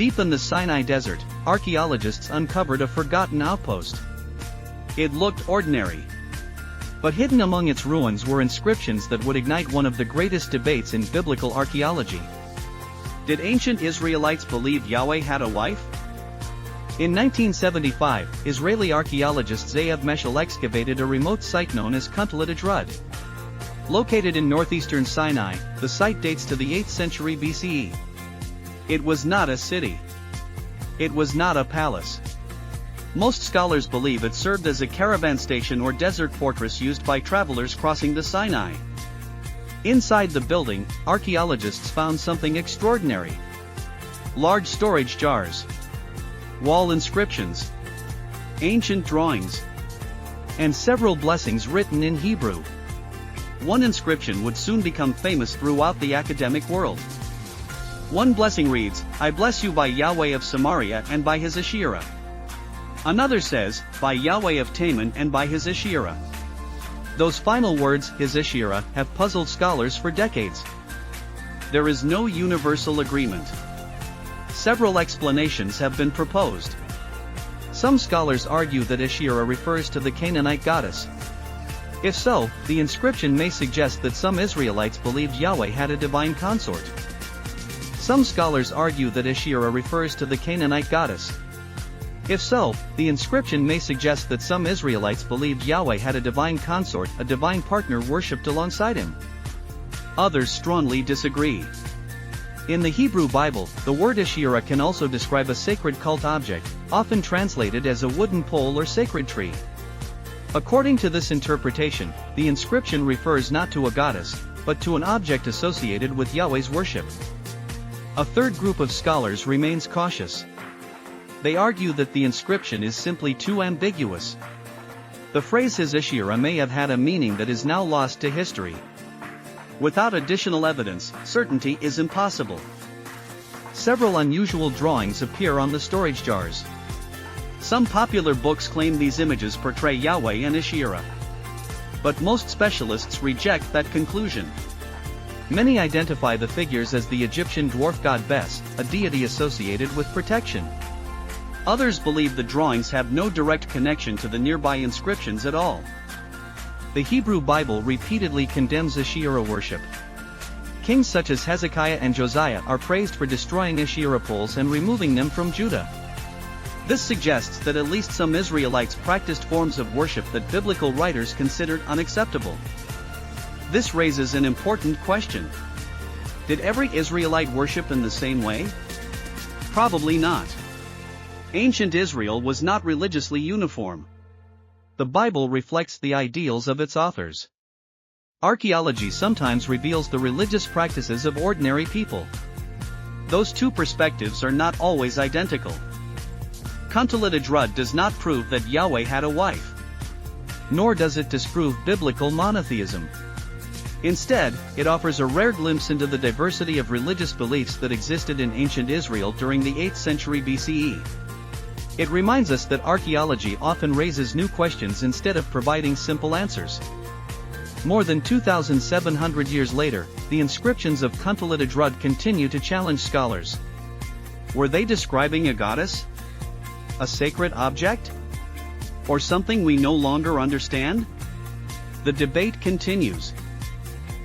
Deep in the Sinai Desert, archaeologists uncovered a forgotten outpost. It looked ordinary. But hidden among its ruins were inscriptions that would ignite one of the greatest debates in biblical archaeology. Did ancient Israelites believe Yahweh had a wife? In 1975, Israeli archaeologist Ze'ev Meshel excavated a remote site known as Kuntillet Ajrud. Located in northeastern Sinai, the site dates to the 8th century BCE. It was not a city. It was not a palace. Most scholars believe it served as a caravan station or desert fortress used by travelers crossing the Sinai. Inside the building, archaeologists found something extraordinary. Large storage jars, wall inscriptions, ancient drawings, and several blessings written in Hebrew. One inscription would soon become famous throughout the academic world. One blessing reads, "I bless you by Yahweh of Samaria and by his Asherah." Another says, "By Yahweh of Taman and by his Asherah." Those final words, his Asherah, have puzzled scholars for decades. There is no universal agreement. Several explanations have been proposed. Some scholars argue that Asherah refers to the Canaanite goddess. If so, the inscription may suggest that some Israelites believed Yahweh had a divine consort. Some scholars argue that Asherah refers to the Canaanite goddess. If so, the inscription may suggest that some Israelites believed Yahweh had a divine consort, a divine partner worshipped alongside him. Others strongly disagree. In the Hebrew Bible, the word Asherah can also describe a sacred cult object, often translated as a wooden pole or sacred tree. According to this interpretation, the inscription refers not to a goddess, but to an object associated with Yahweh's worship. A third group of scholars remains cautious. They argue that the inscription is simply too ambiguous. The phrase his Asherah may have had a meaning that is now lost to history. Without additional evidence, certainty is impossible. Several unusual drawings appear on the storage jars. Some popular books claim these images portray Yahweh and Asherah. But most specialists reject that conclusion. Many identify the figures as the Egyptian dwarf god Bes, a deity associated with protection. Others believe the drawings have no direct connection to the nearby inscriptions at all. The Hebrew Bible repeatedly condemns Asherah worship. Kings such as Hezekiah and Josiah are praised for destroying Asherah poles and removing them from Judah. This suggests that at least some Israelites practiced forms of worship that biblical writers considered unacceptable. This raises an important question. Did every Israelite worship in the same way? Probably not. Ancient Israel was not religiously uniform. The Bible reflects the ideals of its authors. Archaeology sometimes reveals the religious practices of ordinary people. Those two perspectives are not always identical. Kuntillet Ajrud does not prove that Yahweh had a wife. Nor does it disprove biblical monotheism. Instead, it offers a rare glimpse into the diversity of religious beliefs that existed in ancient Israel during the 8th century BCE. It reminds us that archaeology often raises new questions instead of providing simple answers. More than 2,700 years later, the inscriptions of Kuntillet Ajrud continue to challenge scholars. Were they describing a goddess? A sacred object? Or something we no longer understand? The debate continues.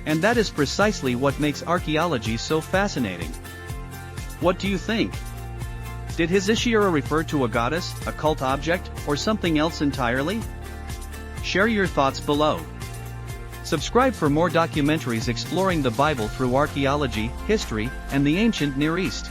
And that is precisely what makes archaeology so fascinating. What do you think? Did his Asherah refer to a goddess, a cult object, or something else entirely? Share your thoughts below. Subscribe for more documentaries exploring the Bible through archaeology, history, and the ancient Near East.